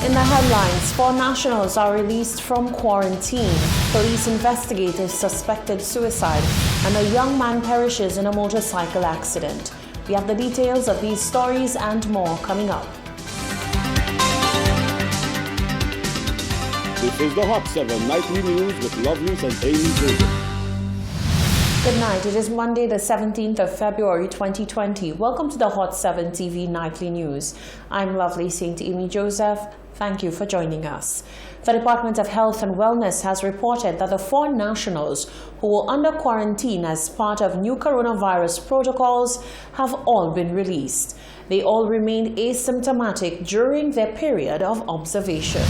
In the headlines, 4 nationals are released from quarantine. Police investigate a suspected suicide, and a young man perishes in a motorcycle accident. We have the details of these stories and more coming up. This is the Hot 7 Nightly News with Lovelace and Amy Joseph. Good night. It is Monday, the 17th of February, 2020. Welcome to the Hot 7 TV Nightly News. I'm Lovely St. Amy Joseph. Thank you for joining us. The Department of Health and Wellness has reported that the 4 nationals who were under quarantine as part of new coronavirus protocols have all been released. They all remained asymptomatic during their period of observation.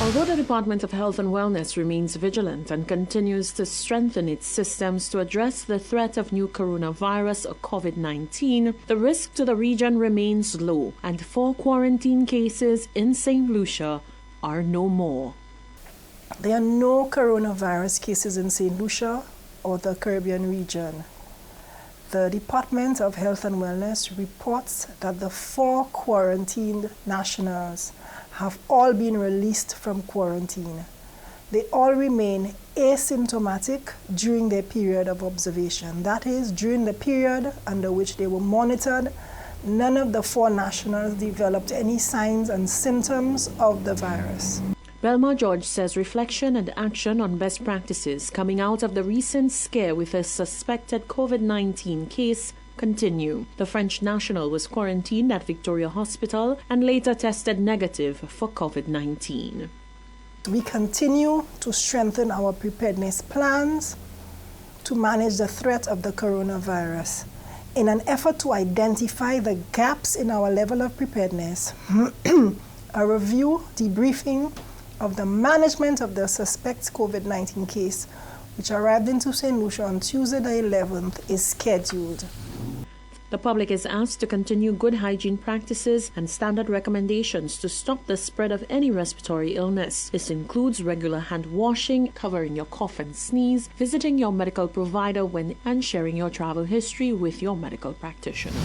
Although the Department of Health and Wellness remains vigilant and continues to strengthen its systems to address the threat of new coronavirus or COVID-19, the risk to the region remains low, and 4 quarantine cases in St. Lucia are no more. There are no coronavirus cases in St. Lucia or the Caribbean region. The Department of Health and Wellness reports that the 4 quarantined nationals have all been released from quarantine. They all remain asymptomatic during their period of observation. That is, during the period under which they were monitored, none of the 4 nationals developed any signs and symptoms of the virus. Belmar George says reflection and action on best practices coming out of the recent scare with a suspected COVID-19 case continue. The French national was quarantined at Victoria Hospital and later tested negative for COVID-19. We continue to strengthen our preparedness plans to manage the threat of the coronavirus. In an effort to identify the gaps in our level of preparedness, a review, debriefing of the management of the suspect's COVID-19 case, which arrived into St. Lucia on Tuesday the 11th, is scheduled. The public is asked to continue good hygiene practices and standard recommendations to stop the spread of any respiratory illness. This includes regular hand washing, covering your cough and sneeze, visiting your medical provider and sharing your travel history with your medical practitioner.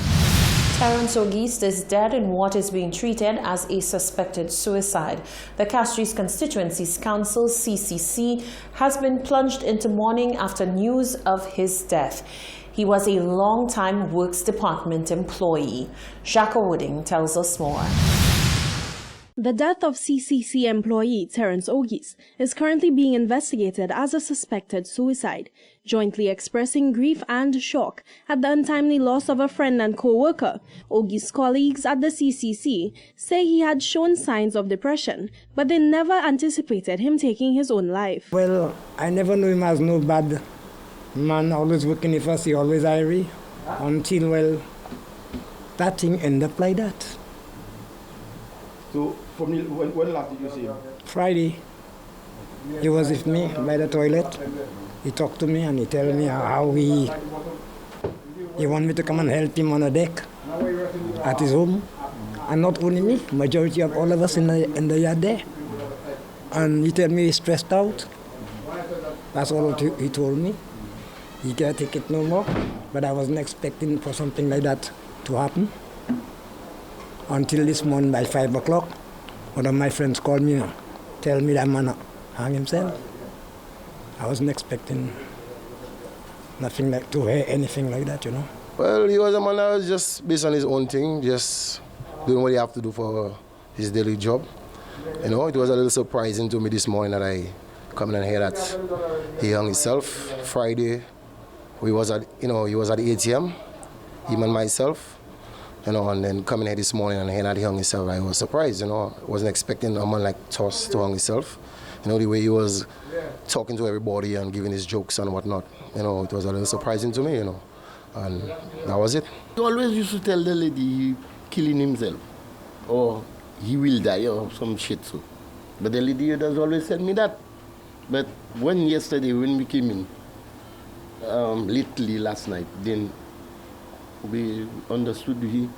Terence Auguste is dead in what is being treated as a suspected suicide. The Castries Constituencies Council, CCC, has been plunged into mourning after news of his death. He was a long-time Works Department employee. Jacques Wooding tells us more. The death of CCC employee Terence Auguste is currently being investigated as a suspected suicide, jointly expressing grief and shock at the untimely loss of a friend and co-worker. Auguste's colleagues at the CCC say he had shown signs of depression, but they never anticipated him taking his own life. Well, I never knew him as no bad man, always working with us, he always irie, until, well, that thing ended up like that. So, when last did you see him? Friday, he was with me by the toilet. He talked to me and he told me how he want me to come and help him on the deck at his home. And not only me, majority of all of us in the yard there. And he told me he's stressed out. That's all he told me. He can't take it no more, but I wasn't expecting for something like that to happen. Until this morning by 5 o'clock, one of my friends called me and tell me that man hung himself. I wasn't expecting nothing like to hear anything like that, you know. Well, he was a man that was just based on his own thing, just doing what he have to do for his daily job. You know, it was a little surprising to me this morning that I come in and hear that he hung himself Friday. He was at the ATM, him and myself, you know, and then coming here this morning and hearing that he hung himself, I was surprised, you know. I wasn't expecting a man like Toss to hang himself. You know, the way he was talking to everybody and giving his jokes and whatnot, you know, it was a little surprising to me, you know, and that was it. He always used to tell the lady he killing himself, or he will die, or some shit so. But the lady does always tell me that. But when we came in, literally last night, then we understood he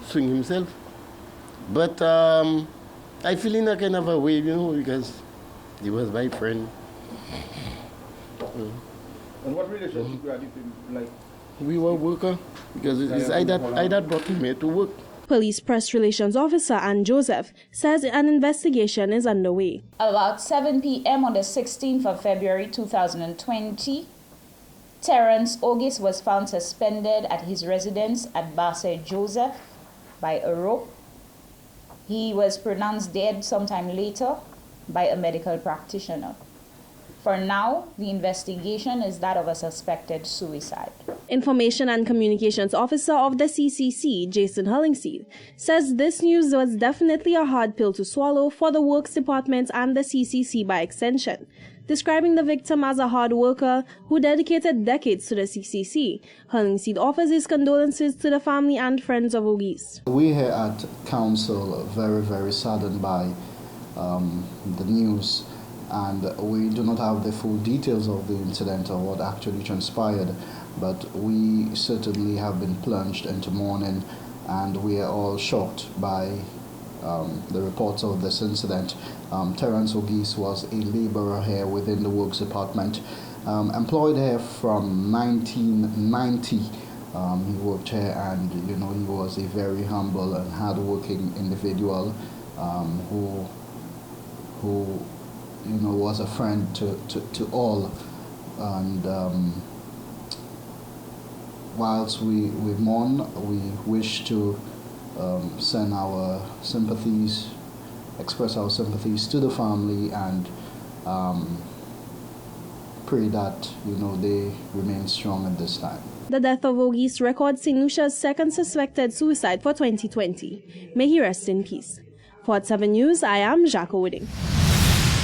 swing himself. But I feel in a kind of a way, you know, because he was my friend. And what relationship you had with him like? We were worker, because it's I that brought him here to work. Police Press Relations Officer Ann Joseph says an investigation is underway. About 7 p.m. on the 16th of February 2020, Terence August was found suspended at his residence at Basse Joseph by a rope. He was pronounced dead sometime later by a medical practitioner. For now, the investigation is that of a suspected suicide. Information and Communications Officer of the CCC, Jason Hollingseed, says this news was definitely a hard pill to swallow for the Works Department and the CCC by extension. Describing the victim as a hard worker who dedicated decades to the CCC, Hollingseed offers his condolences to the family and friends of August. We here at Council are very, very saddened by the news, and we do not have the full details of the incident or what actually transpired, but we certainly have been plunged into mourning, and we are all shocked by the reports of this incident. Terence August was a laborer here within the Works Department, employed here from 1990. He worked here, and he was a very humble and hardworking individual who was a friend to all. And whilst we mourn, we wish to send our sympathies, express our sympathies to the family, and pray that they remain strong at this time. The death of August records St. Lucia's second suspected suicide for 2020. May he rest in peace. For Hot 7 News, I am Jacques Wooding.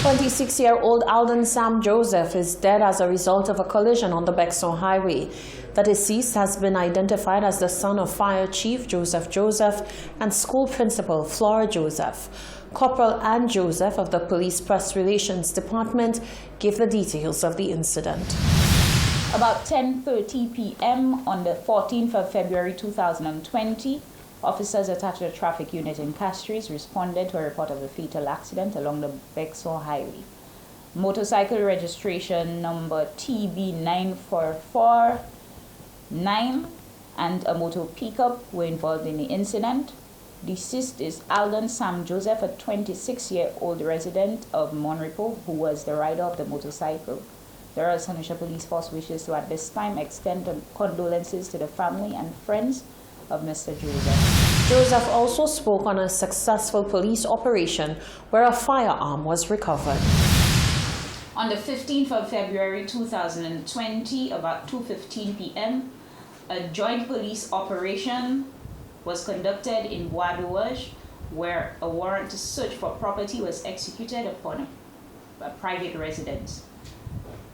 26-year-old Alden Sam Joseph is dead as a result of a collision on the Bexon Highway. The deceased has been identified as the son of Fire Chief Joseph Joseph and school principal Flora Joseph. Corporal Ann Joseph of the Police Press Relations Department gave the details of the incident. About 10:30 p.m. on the 14th of February 2020, officers attached to the traffic unit in Castries responded to a report of a fatal accident along the Bexon Highway. Motorcycle registration number TB9449 and a motor pickup were involved in the incident. Deceased is Alden Sam Joseph, a 26-year-old resident of Monrepo, who was the rider of the motorcycle. The Royal St. Lucia Police Force wishes to at this time extend condolences to the family and friends of Mr. Joseph. Joseph also spoke on a successful police operation where a firearm was recovered. On the 15th of February 2020, about 2:15 p.m., a joint police operation was conducted in Bois d'Ouage, where a warrant to search for property was executed upon a private residence.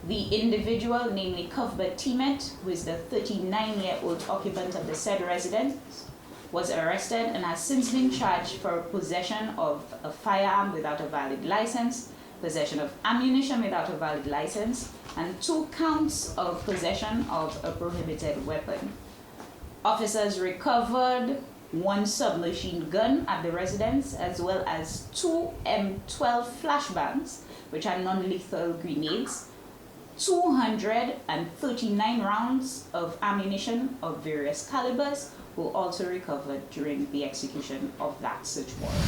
The individual, namely Cuthbert Timet, who is the 39-year-old occupant of the said residence, was arrested and has since been charged for possession of a firearm without a valid license, possession of ammunition without a valid license, and 2 counts of possession of a prohibited weapon. Officers recovered 1 submachine gun at the residence, as well as 2 M12 flashbangs, which are non-lethal grenades. 239 rounds of ammunition of various calibers were also recovered during the execution of that search warrant.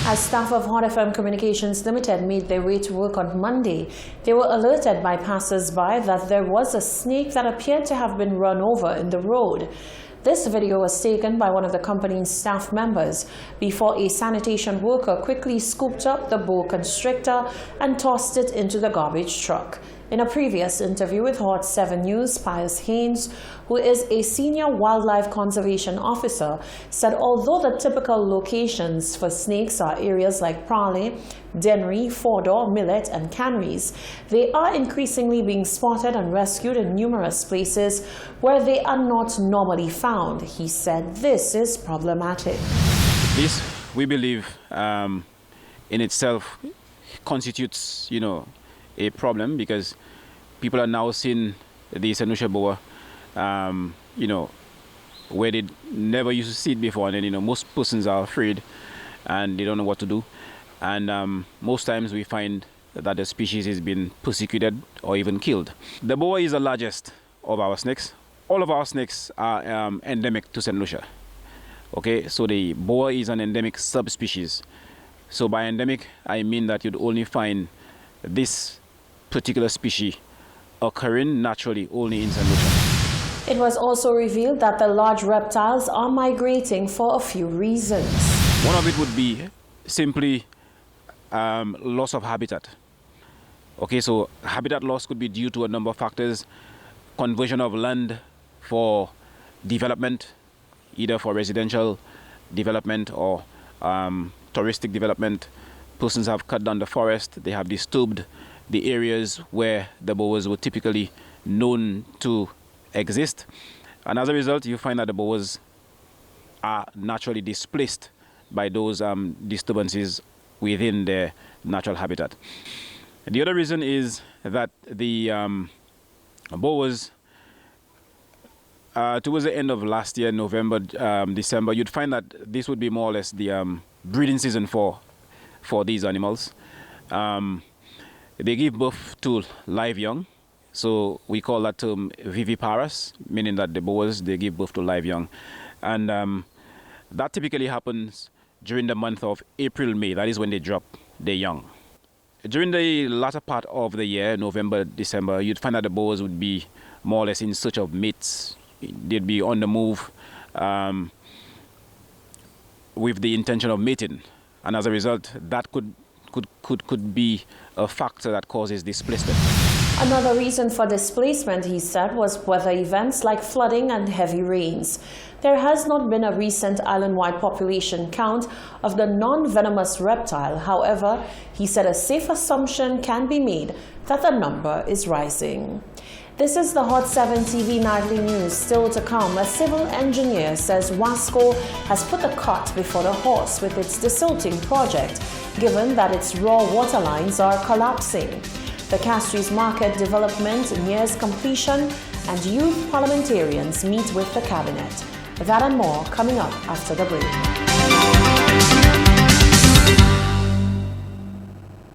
As staff of Hot FM Communications Limited made their way to work on Monday, they were alerted by passers-by that there was a snake that appeared to have been run over in the road. This video was taken by one of the company's staff members before a sanitation worker quickly scooped up the boa constrictor and tossed it into the garbage truck. In a previous interview with Hot 7 News, Pius Haynes, who is a senior wildlife conservation officer, said although the typical locations for snakes are areas like Prale, Dennery, Fordor, Millet, and Canries, they are increasingly being spotted and rescued in numerous places where they are not normally found. He said this is problematic. This, we believe, in itself constitutes, a problem, because people are now seeing the St. Lucia boa, where they never used to see it before, and then most persons are afraid and they don't know what to do, and most times we find that the species is being persecuted or even killed. The boa is the largest of our snakes. All of our snakes are endemic to St. Lucia. Okay, so the boa is an endemic subspecies. So by endemic, I mean that you'd only find this particular species occurring naturally only in St. Lucia. It was also revealed that the large reptiles are migrating for a few reasons. One of it would be simply loss of habitat. Okay, so habitat loss could be due to a number of factors. Conversion of land for development, either for residential development or touristic development. Persons have cut down the forest, they have disturbed the areas where the boas were typically known to exist. And as a result, you find that the boas are naturally displaced by those disturbances within their natural habitat. The other reason is that the boas, towards the end of last year, November, December, you'd find that this would be more or less the breeding season for these animals. They give birth to live young, so we call that term viviparous, meaning that the boas, they give birth to live young. And that typically happens during the month of April, May. That is when they drop their young. During the latter part of the year, November, December, you'd find that the boas would be more or less in search of mates. They'd be on the move with the intention of mating. And as a result, that could be a factor that causes displacement. Another reason for displacement, he said, was weather events like flooding and heavy rains. There has not been a recent island-wide population count of the non-venomous reptile. However, he said a safe assumption can be made that the number is rising. This is the Hot 7 TV Nightly News. Still to come, a civil engineer says Wasco has put the cart before the horse with its desilting project, given that its raw water lines are collapsing. The Castries Market development nears completion, and youth parliamentarians meet with the cabinet. That and more coming up after the break.